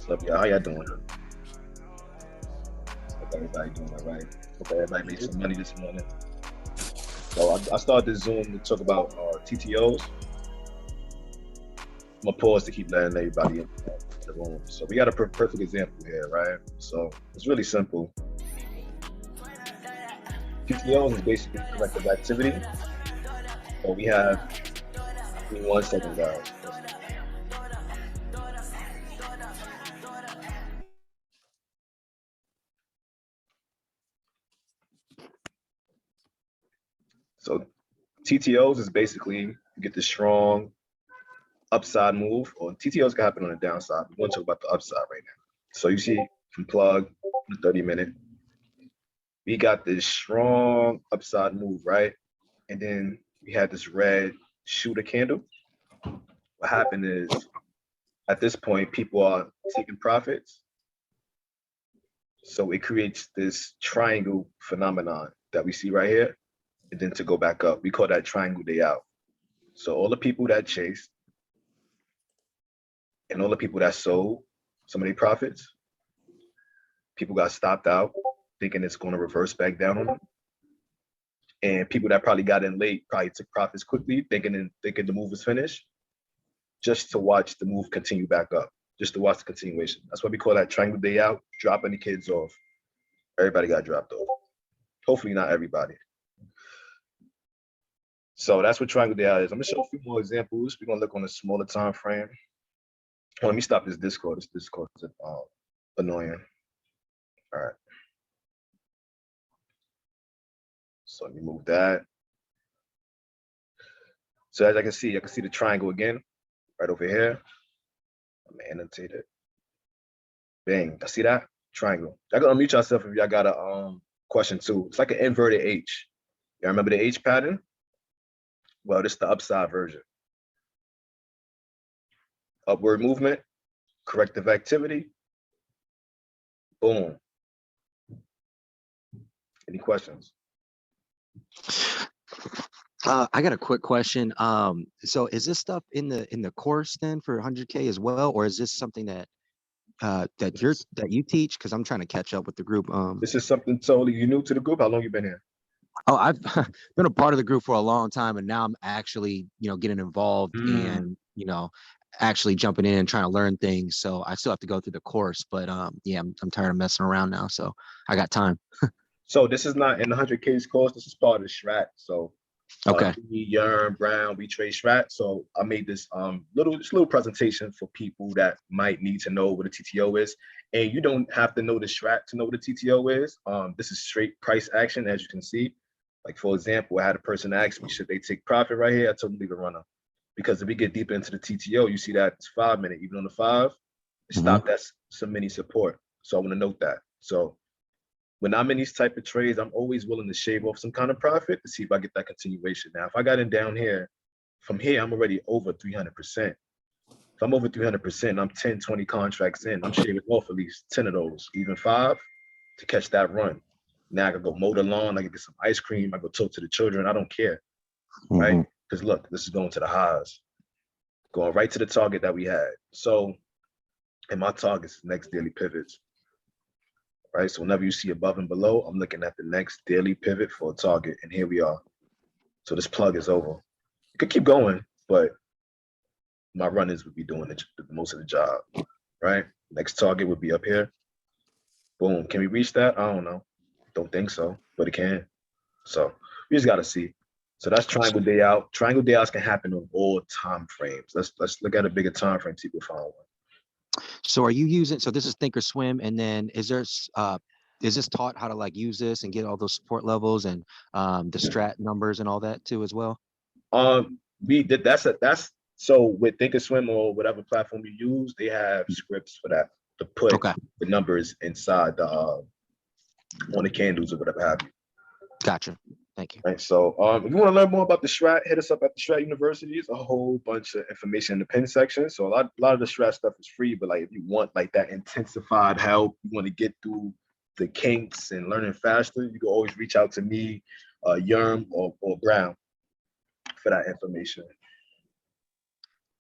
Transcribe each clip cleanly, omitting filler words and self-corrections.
What's up, y'all? How y'all doing? Hope everybody doing all right. Hope everybody made some money this morning. So I started this Zoom to talk about TTOs. I'm gonna pause to keep letting everybody in the room. So we got a perfect example here, right? So it's really simple. TTOs is basically corrective activity. So we have, give me 1 second, guys. 1 second. So TTOs is basically you get the strong upside move, or TTOs can happen on the downside. We want to talk about the upside right now. So you see from plug 30-minute, we got this strong upside move, right? And then we had this red shooter candle. What happened is at this point, people are taking profits. So it creates this triangle phenomenon that we see right here. And then to go back up, we call that triangle day out. So all the people that chased and all the people that sold some of their profits, people got stopped out thinking it's going to reverse back down on them. And people that probably got in late probably took profits quickly, thinking the move was finished, just to watch the move continue back up, just to watch the continuation. That's why we call that triangle day out, dropping the kids off. Everybody got dropped off. Hopefully not everybody. So that's what triangle day out is. I'm gonna show a few more examples. We're gonna look on a smaller time frame. Oh, let me stop this Discord. This Discord is annoying. All right. So let me move that. So as I can see the triangle again, right over here. I'm gonna annotate it. Bang, I see that? Triangle. Y'all gotta unmute yourself if y'all got a question too. It's like an inverted H. Y'all remember the H pattern? Well, this is the upside version. Upward movement, corrective activity. Boom. Any questions? I got a quick question. So is this stuff in the course then for 100K as well, or is this something that you teach? Because I'm trying to catch up with the group. This is something totally new to the group. How long you been here? Oh, I've been a part of the group for a long time, and now I'm actually getting involved and actually jumping in and trying to learn things. So I still have to go through the course, but yeah, I'm tired of messing around now, so I got time. So this is not in the 100K's course. This is part of the strat. So okay. Me, Yearn, Brown, we trade strat. So I made this little presentation for people that might need to know what a TTO is. And you don't have to know the strat to know what a TTO is. This is straight price action, as you can see. Like for example, I had a person ask me, should they take profit right here? I told them leave it runner. Because if we get deeper into the TTO, you see that it's 5 minute, even on the 5, it stopped at some mini support. So I want to note that. So when I'm in these type of trades, I'm always willing to shave off some kind of profit to see if I get that continuation. Now, if I got in down here, from here, I'm already over 300%. If I'm over 300%, I'm 10, 20 contracts in, I'm shaving off at least 10 of those, even 5, to catch that run. Now I can go mow the lawn, I can get some ice cream, I go talk to the children, I don't care, right? Because look, this is going to the highs, going right to the target that we had. So, and my target's next daily pivots, right? So whenever you see above and below, I'm looking at the next daily pivot for a target, and here we are. So this plug is over. You could keep going, but my runners would be doing most of the job, right? Next target would be up here. Boom. Can we reach that? I don't know. Don't think so, but it can. So we just got to see. So that's triangle day out. Triangle day outs can happen on all time frames. Let's look at a bigger time frame, see if we find one. So are you using, so this is Thinkorswim, and then is this taught how to like use this and get all those support levels and the strat numbers and all that too as well? We did that's so with Thinkorswim or whatever platform you use, they have scripts for that to put the numbers inside the on the candles or whatever have you. Gotcha. Thank you. Right. So if you want to learn more about the strat, hit us up at the Strat University. It's a whole bunch of information in the pin section. So a lot of the strat stuff is free, but like if you want like that intensified help, you want to get through the kinks and learning faster, you can always reach out to me, Yearn or Brown for that information.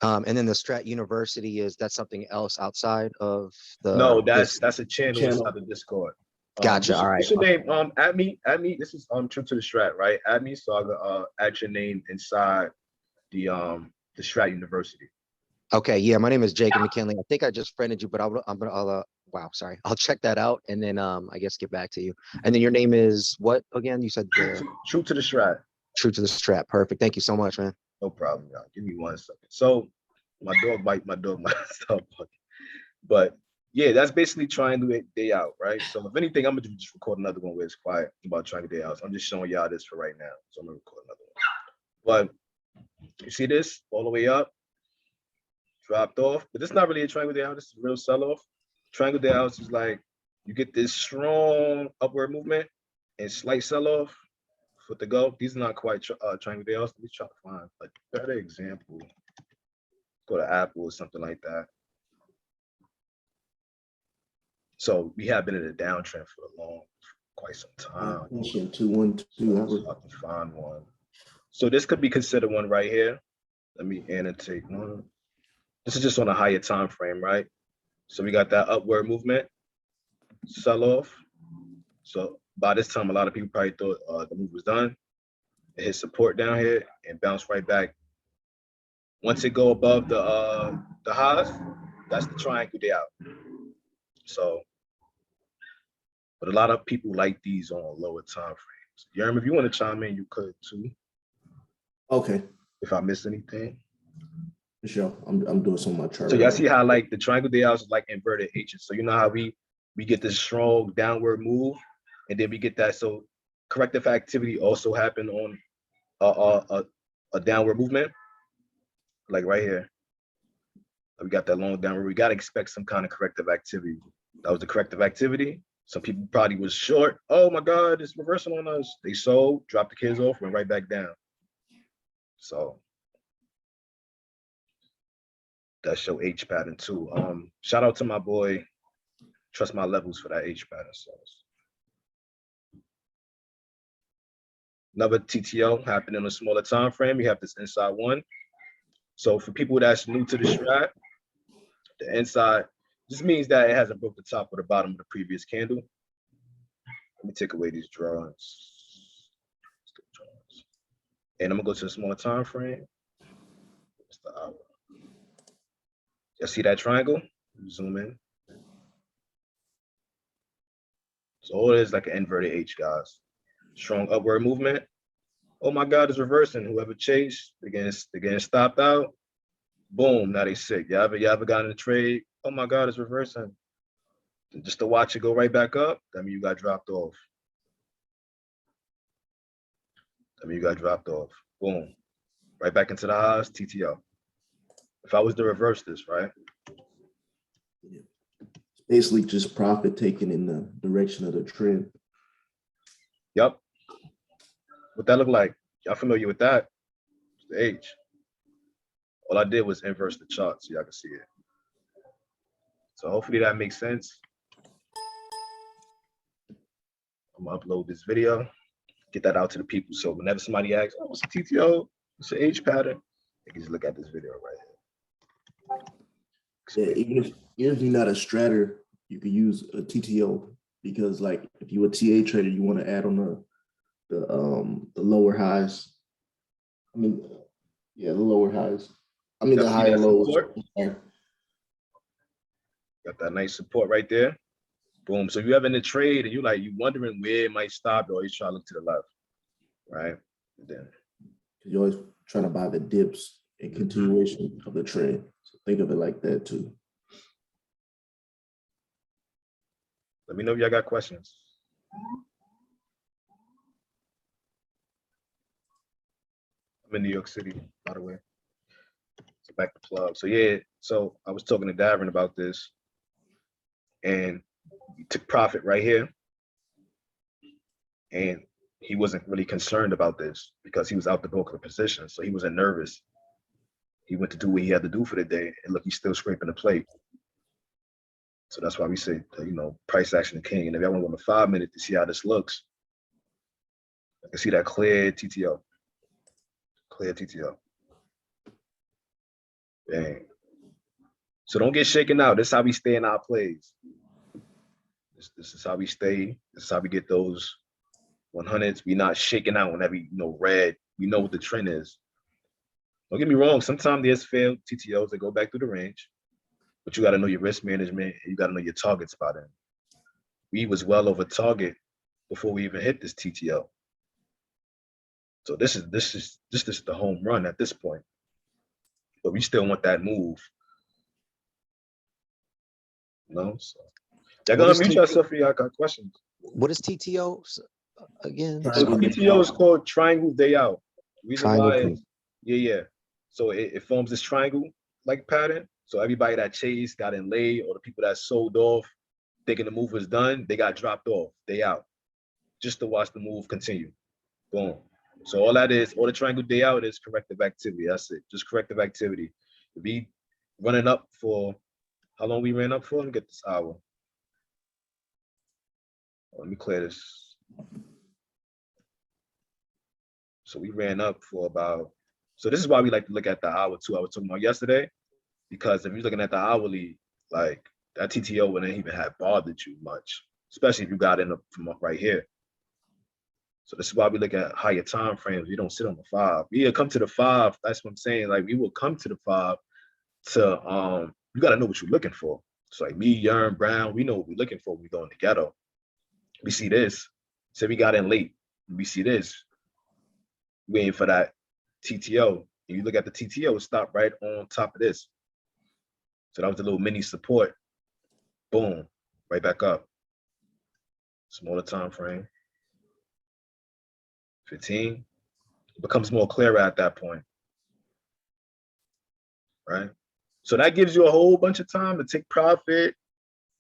And then the Strat University that's something else outside of No, this. that's a channel inside the Discord. Gotcha. All right. What's your name? Add me. This is true to the Strat, right? Add me so I can add your name inside the Strat University. Okay. Yeah, my name is Jacob McKinley. I think I just friended you, but wow, sorry. I'll check that out and then I guess get back to you. And then your name is what again? You said True to the Strat. True to the Strat. Perfect. Thank you so much, man. No problem, y'all. Give me 1 second. So my dog might stop barking. But yeah, that's basically triangle day out, right? So if anything, I'm gonna just record another one where it's quiet about triangle day out. So I'm just showing y'all this for right now. So I'm gonna record another one. But you see this all the way up, dropped off. But this is not really a triangle day out. This is a real sell-off. Triangle day out is like you get this strong upward movement and slight sell-off for the go. These are not quite triangle day outs. Let me try to find a better example. Go to Apple or something like that. So we have been in a downtrend for quite some time. 2, 1, 2. I can find one. So this could be considered one right here. Let me annotate one. This is just on a higher time frame, right? So we got that upward movement, sell off. So by this time, a lot of people probably thought the move was done. It hit support down here and bounce right back. Once it go above the highs, that's the triangle day out. So, but a lot of people like these on lower time frames. Yerm, if you want to chime in, you could too. Okay. If I missed anything. For sure. I'm doing some of my chart. So y'all see how like the triangle day outs is like inverted H's. So you know how we get this strong downward move, and then we get that. So corrective activity also happened on a downward movement, like right here. We got that long downward. We got to expect some kind of corrective activity. That was the corrective activity. Some people probably was short. Oh my God, it's reversing on us. They sold, dropped the kids off, went right back down. So that's your H pattern too. Shout out to my boy, Trust My Levels for that H pattern. So another TTO happened in a smaller time frame. You have this inside one. So for people that's new to the strat, the inside just means that it hasn't broke the top or the bottom of the previous candle. Let me take away these drawings. And I'm gonna go to the smaller time frame. It's the hour. You see that triangle? Zoom in. So it is like an inverted H, guys. Strong upward movement. Oh my God, it's reversing. Whoever chased, they're getting stopped out. Boom, now they sick. You ever got in a trade? Oh my God, it's reversing. Just to watch it go right back up, that means you got dropped off. Boom. Right back into the highs, TTO. If I was to reverse this, right? Yeah. It's basically just profit taken in the direction of the trend. Yep. What that look like? Y'all familiar with that? It's the H. All I did was inverse the chart so y'all can see it. So hopefully that makes sense. I'm gonna upload this video, get that out to the people. So whenever somebody asks, oh, what's a TTO? It's an H pattern. They can just look at this video right here. Yeah, even if you're not a stratter, you could use a TTO because, like, if you're a TA trader, you want to add on the lower highs. I mean, yeah, the lower highs. I mean, the higher lows. Got that nice support right there. Boom. So if you have in the trade and you wondering where it might stop, you always try to look to the left, right? And then you're always trying to buy the dips and continuation of the trend. So think of it like that too. Let me know if y'all got questions. I'm in New York City, by the way. So back to plug. So yeah, so I was talking to Davin about this, and he took profit right here. And he wasn't really concerned about this because he was out the bulk of the position. So he wasn't nervous. He went to do what he had to do for the day. And look, he's still scraping the plate. So that's why we say, price action the king. And if y'all want to go to 5 minutes to see how this looks, I can see that clear TTO. Clear TTO. Dang. So don't get shaken out. This is how we stay in our plays. This is how we stay. This is how we get those 100s. We not shaking out whenever red. We know what the trend is. Don't get me wrong. Sometimes there's failed TTOs that go back through the range, but you got to know your risk management and you got to know your targets by then. We was well over target before we even hit this TTO. So this is the home run at this point. But we still want that move. So y'all gonna mute yourself if y'all got questions. What is TTOs again? So TTO is called triangle day out. Reason why Triangle. yeah. So it forms this triangle like pattern. So everybody that chased got in lay, or the people that sold off thinking the move was done, they got dropped off. Day out. Just to watch the move continue. Boom. So all the triangle day out is corrective activity. That's it. Just corrective activity. We running up for how long we ran up for? Let me get this hour. Let me clear this. So we ran up for about, so this is why we like to look at the hour too. I was talking about yesterday, because if you're looking at the hourly, like that TTO wouldn't even have bothered you much, especially if you got in from up right here. So this is why we look at higher time frames. We don't sit on the 5. We come to the 5. That's what I'm saying. Like we will come to the 5 to you gotta know what you're looking for. So like me, Yearn, Brown, we know what we're looking for when we go in the ghetto. We see this. Say we got in late. We see this. Waiting for that TTO. And you look at the TTO, stop right on top of this. So that was a little mini support. Boom, right back up. Smaller time frame. 15. It becomes more clearer at that point. Right? So that gives you a whole bunch of time to take profit,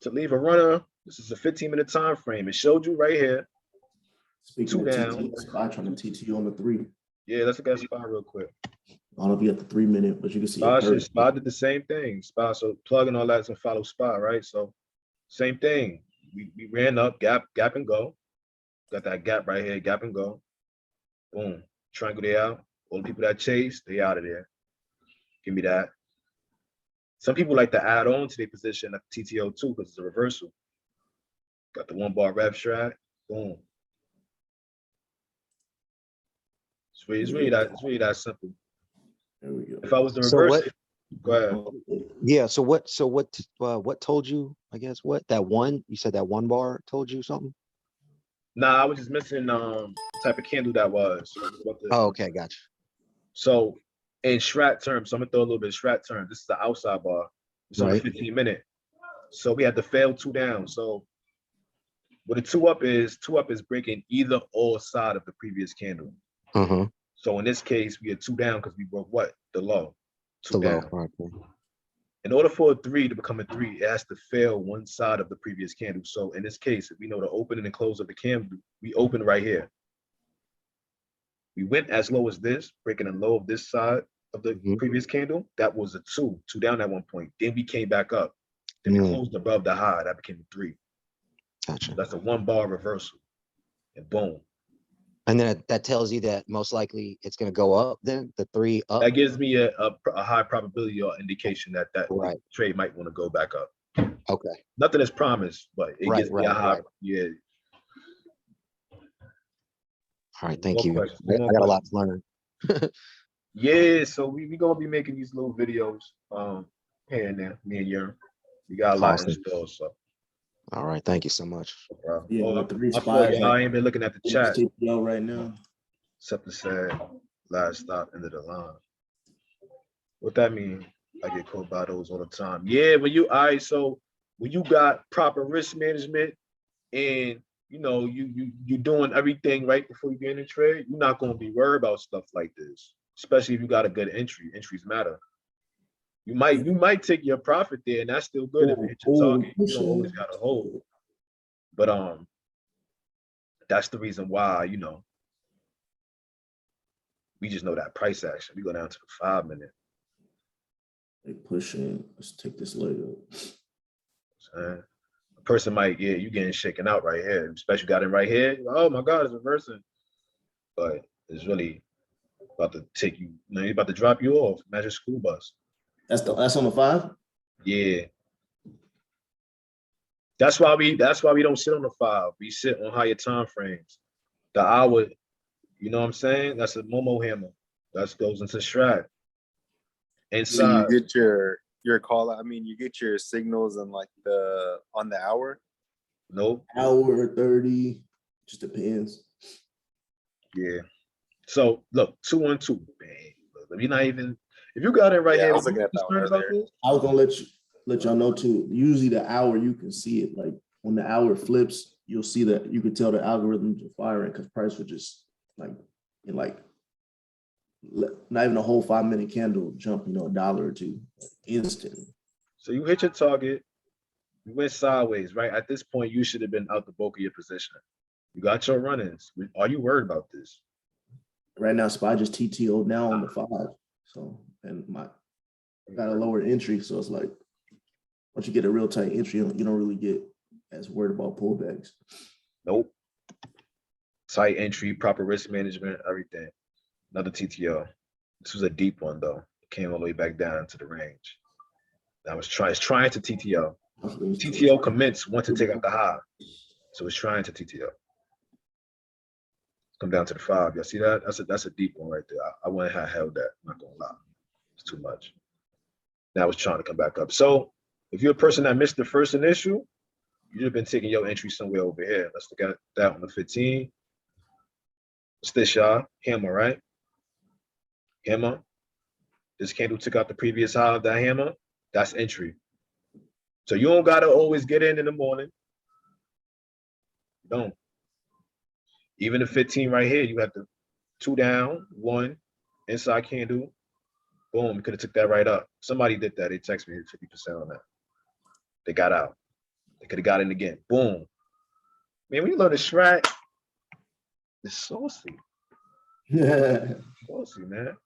to leave a runner. This is a 15-minute time frame. It showed you right here. Speaking 2 of down. TTO, SPY trying to TTO on the 3. Yeah, let's look at SPY real quick. I don't know if you got the 3 minute, but you can see it. SPY did the same thing. SPY, so plug and all that's gonna follow SPY, right? So same thing. We ran up, gap and go. Got that gap right here, gap and go. Boom. Triangle they out. All the people that chase, they out of there. Give me that. Some people like to add on to their position at the TTO too, because it's a reversal. Got the 1 bar rev strat. Boom. It's really that simple. There we go. If I was to So reverse what? it, go ahead. Yeah. So what told you? I guess what that one you said that 1 bar told you something. Nah, I was just missing the type of candle that was. Oh, okay, gotcha. So in Strat terms, so I'm gonna throw a little bit of Strat terms. This is the outside bar. It's on a 15-minute. So we had to fail 2 down. So what a 2 up is breaking either or side of the previous candle. So in this case, we had 2 down because we broke what? The low. 2 down. Low. In order for a 3 to become a 3, it has to fail one side of the previous candle. So in this case, if we know the opening and close of the candle, we open right here. We went as low as this, breaking the low of this side of the previous candle. That was a 2 down at one point. Then we came back up. Then we closed above the high. That became a 3. Gotcha. So that's a 1 bar reversal. And boom. And then that tells you that most likely it's going to go up. Then the 3 up. That gives me a high probability or indication that right. trade might want to go back up. Okay. Nothing is promised, but it gives me a high. Yeah. All right. Thank you. I got a lot to learn. Yeah. So we gonna be making these little videos here and there. Me and Yearn. We got a lot in store. So. All right. Thank you so much. Yeah, I ain't been looking at the chat. TTO right now. Except to say last stop, end of the line. What that mean? I get caught by those all the time. Yeah, so when you got proper risk management and you doing everything right before you get in the trade, you're not gonna be worried about stuff like this. Especially if you got a good entry. Entries matter. You might take your profit there, and that's still good if it hits your target. You don't always gotta hold. But that's the reason why, we just know that price action. We go down to the 5 minute. They pushing. Let's take this leg up. A person might, you getting shaken out right here. Especially got it right here. Oh my God, it's reversing. But it's really about to take you, you're about to drop you off. Magic school bus. That's on the 5. Yeah. That's why we don't sit on the 5. We sit on higher time frames. The hour, you know what I'm saying? That's a Momo hammer. That goes into strat. So Inside. you get your call. I mean, you get your signals and like on the hour. Nope. Hour 30, just depends. Yeah. So look, 212. Man, look, you're not even. If you got it right Yeah, here, I was looking at that one earlier. I was gonna let y'all know too. Usually the hour you can see it. Like when the hour flips, you'll see that you can tell the algorithms are firing because price would just like in like not even a whole 5-minute candle jump, $1 or $2 instantly. So you hit your target. You went sideways, right? At this point, you should have been out the bulk of your position. You got your run-ins. Are you worried about this? Right now, SPY just TTO now on the 5. So and I got a lower entry, so it's like once you get a real tight entry, you don't really get as worried about pullbacks. Nope. Tight entry, proper risk management, everything. Another TTO. This was a deep one though. It came all the way back down to the range. It's trying to TTO. TTO commits once to take out the high. So it's trying to TTO. Come down to the 5. Y'all see that? That's a deep one right there. I wouldn't have held that. I'm not gonna lie. It's too much. Now it's trying to come back up. So if you're a person that missed the first initial, you'd have been taking your entry somewhere over here. Let's look at that on the 15. What's this, y'all? Hammer, right? Hammer. This candle took out the previous high of that hammer. That's entry. So you don't gotta always get in the morning. You don't. Even the 15 right here, you got the 2 down, 1 inside candle. Boom, you could have took that right up. Somebody did that. They texted me 50% on that. They got out. They could have got in again. Boom. Man, when you learn the strat, it's saucy. Yeah. Saucy, man.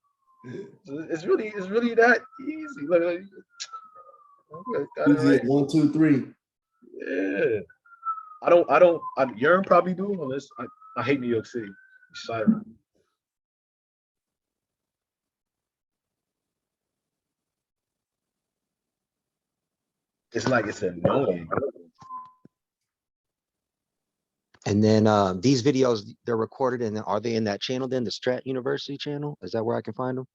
It's really that easy. Look, Easy at 1, 2, 3. yeah. Yearn probably do on this. I hate New York City. Siren. It's like it's annoying. And then these videos, they're recorded, and are they in that channel then, the Strat University channel? Is that where I can find them?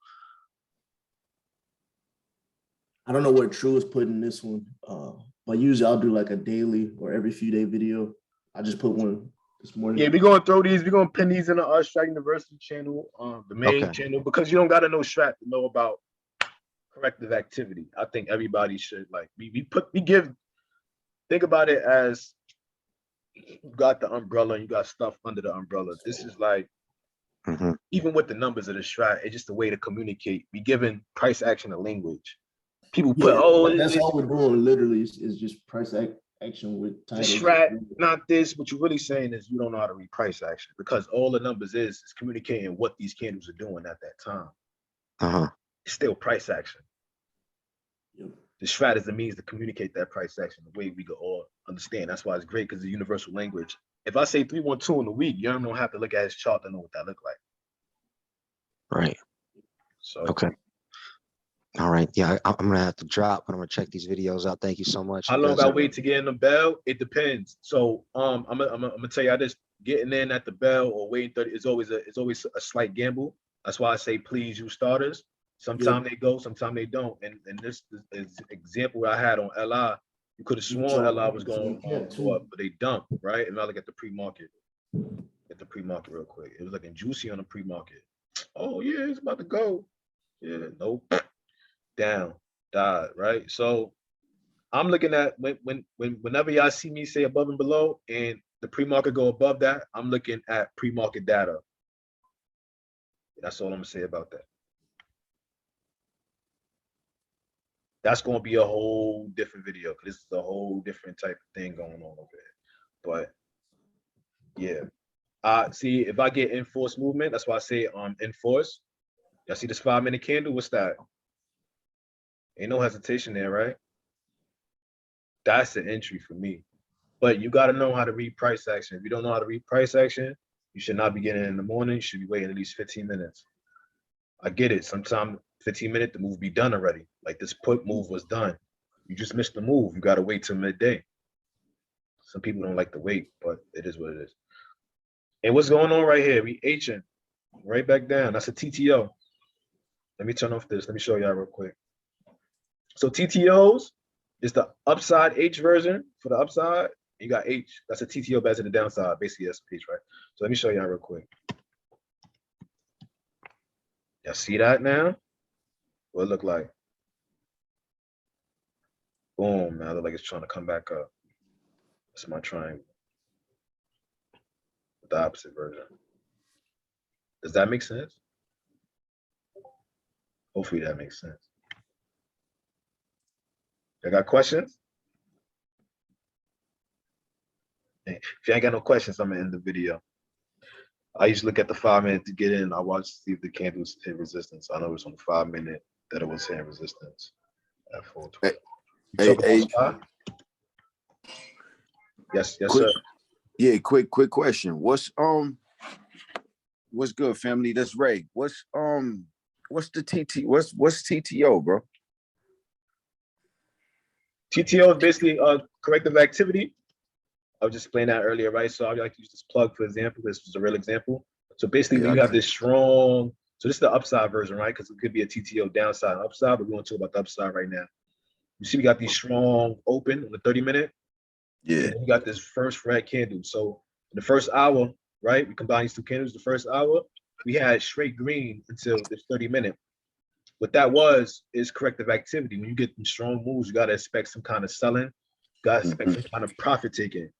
I don't know where True is putting this one, but usually I'll do like a daily or every few day video. I just put one this morning. Yeah, we're gonna throw these. We're gonna pin these in the Strat University channel, the main channel, because you don't gotta know Strat to know about corrective activity. I think everybody should like think about it as you got the umbrella and you got stuff under the umbrella. This is like even with the numbers of the strat, it's just a way to communicate. We giving price action a language. People put that's all we're doing literally is just price action with titles. The strat, not this. What you're really saying is you don't know how to read price action because all the numbers is communicating what these candles are doing at that time. It's still price action. Yep. The strat is the means to communicate that price action the way we can all understand. That's why it's great because it's a universal language. If I say 312 in a week, you don't have to look at his chart to know what that look like. Right. So okay. All right. Yeah, I'm gonna have to drop, but I'm gonna check these videos out. Thank you so much. How long I wait to get in the bell? It depends. So I'm gonna tell you, I just getting in at the bell or waiting 30 is always a slight gamble. That's why I say please use starters. Sometimes they go, sometimes they don't. And this is example I had on LI. You could have sworn LI was going go up, but they dumped, right? And I look at the pre-market. At the pre-market real quick. It was looking juicy on the pre-market. Oh yeah, it's about to go. Yeah, nope. Down, died, right? So I'm looking at whenever y'all see me say above and below and the pre-market go above that, I'm looking at pre-market data. That's all I'm gonna say about that. That's gonna be a whole different video because this is a whole different type of thing going on over there. But yeah, see if I get enforced movement, that's why I say enforce. Y'all see this 5-minute candle? What's that? Ain't no hesitation there, right? That's an entry for me. But you got to know how to read price action. If you don't know how to read price action, you should not be getting in the morning. You should be waiting at least 15 minutes. I get it. Sometimes 15 minutes, the move be done already. Like this put move was done. You just missed the move. You got to wait till midday. Some people don't like to wait, but it is what it is. And what's going on right here? We H'ing right back down. That's a TTO. Let me turn off this. Let me show y'all real quick. So TTOs is the upside H version for the upside. You got H. That's a TTO back to the downside. Basically, that's a H, right? So let me show y'all real quick. Y'all see that now? What it look like? Boom, now it look like it's trying to come back up. That's my triangle. The opposite version. Does that make sense? Hopefully that makes sense. I got questions? If you ain't got no questions, I'm gonna end the video. I used to look at the 5 minute to get in. I watched to see if the candles hit resistance. I know it was on the 5 minute that it was hitting resistance at 420. Yes, quick, sir. Yeah, quick question. What's good, family? That's Ray. What's the what's TTO, bro? TTO is basically corrective activity. I was just explaining that earlier, right? So I like to use this plug for example. This was a real example. So basically, when you have this strong, so this is the upside version, right? Because it could be a TTO downside and upside, but we want to talk about the upside right now. You see, we got these strong open on the 30 minute. Yeah. And we got this first red candle. So in the first hour, right? We combine these two candles. The first hour, we had straight green until this 30 minute. What that is corrective activity. When you get some strong moves, you got to expect some kind of selling. You got to expect some kind of profit taking.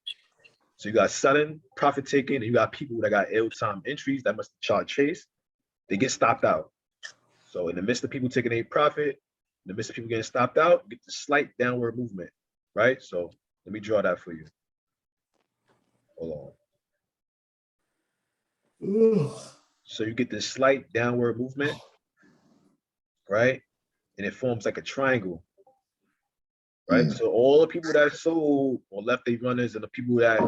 So you got selling, profit taking, and you got people that got ill-timed entries that must chart chase. They get stopped out. So in the midst of people taking a profit, in the midst of people getting stopped out, you get the slight downward movement, right? So let me draw that for you. Hold on. So you get this slight downward movement, right? And it forms like a triangle, right? So all the people that sold or left their runners and the people that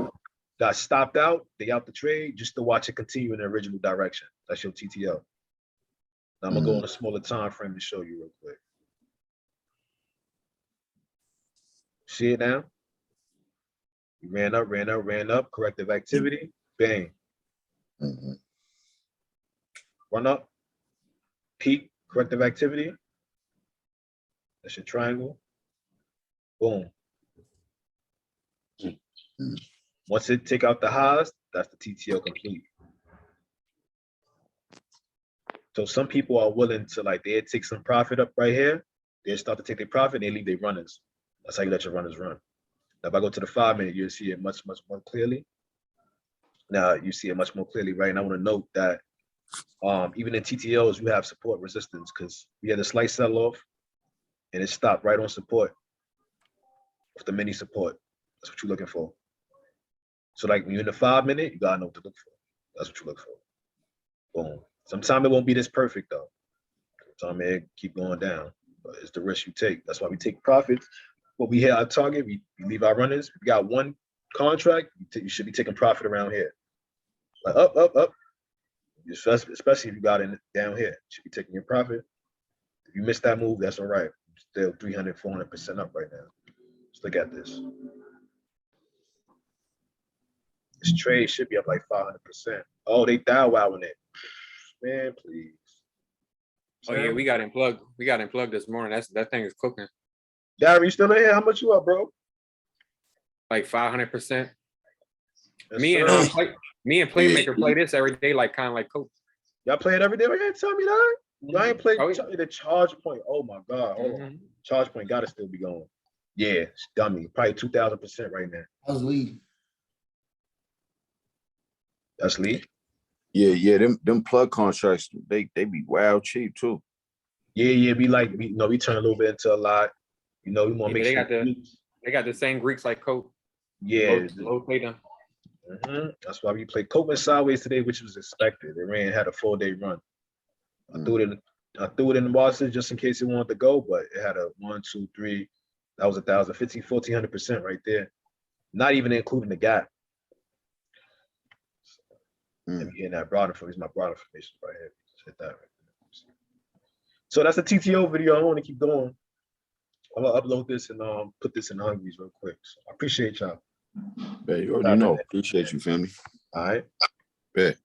got stopped out, they out the trade just to watch it continue in the original direction. That's your TTO. Now I'm gonna go on a smaller time frame to show you real quick. See it now? You ran up, corrective activity, bang. Run up, peak, corrective activity. That's your triangle. Boom. Once it take out the highs, that's the TTO complete. So some people are willing to they take some profit up right here. They start to take their profit, they leave their runners. That's how you let your runners run. Now, if I go to the 5 minute, you'll see it much more clearly. Now you see it much more clearly, right? And I want to note that even in TTOs, we have support resistance because we had a slight sell-off and it stopped right on support with the mini support. That's what you're looking for. So like when you're in the 5 minute, you gotta know what to look for. That's what you look for. Boom. Sometimes it won't be this perfect though. Sometimes it keep going down, but it's the risk you take. That's why we take profits. What we hit our target, we leave our runners. We got one contract, you should be taking profit around here. Like up. Especially if you got it down here, you should be taking your profit. If you miss that move, that's all right. Still 300, 400% up right now. Let's look at this. This trade should be up like 500%. Oh, they dial wowing it. Man, please. Oh yeah, we got him plugged. We got him plugged this morning. That thing is cooking. Gary, you still in here? How much you up, bro? Like 500%. Yes, Me and Playmaker play this every day, like kind of like coach. Y'all play it every day? Yeah, tell me that. Y'all ain't played the charge point. Oh my God. Hold on. Charge point gotta still be going. Yeah, it's dummy. Probably 2,000% right now. How's lead? That's lead. Yeah. Them plug contracts, they be wild cheap too. Yeah. We turn a little bit into a lot. We want to make sure they got the same Greeks like Coke. Yeah. Low pay them. That's why we played Coke sideways today, which was expected. It had a 4-day run. I threw it in the boxes just in case it wanted to go, but it had a 1, 2, 3. That was 1,000, 1,400% right there. Not even including the gap. Let me get that broad information. My broad information right here. Just hit that right there. So that's the TTO video. I want to keep going. I'm gonna upload this and put this in Hungries real quick. So I appreciate y'all. Bet you already know. Appreciate you, family. All right. Bet.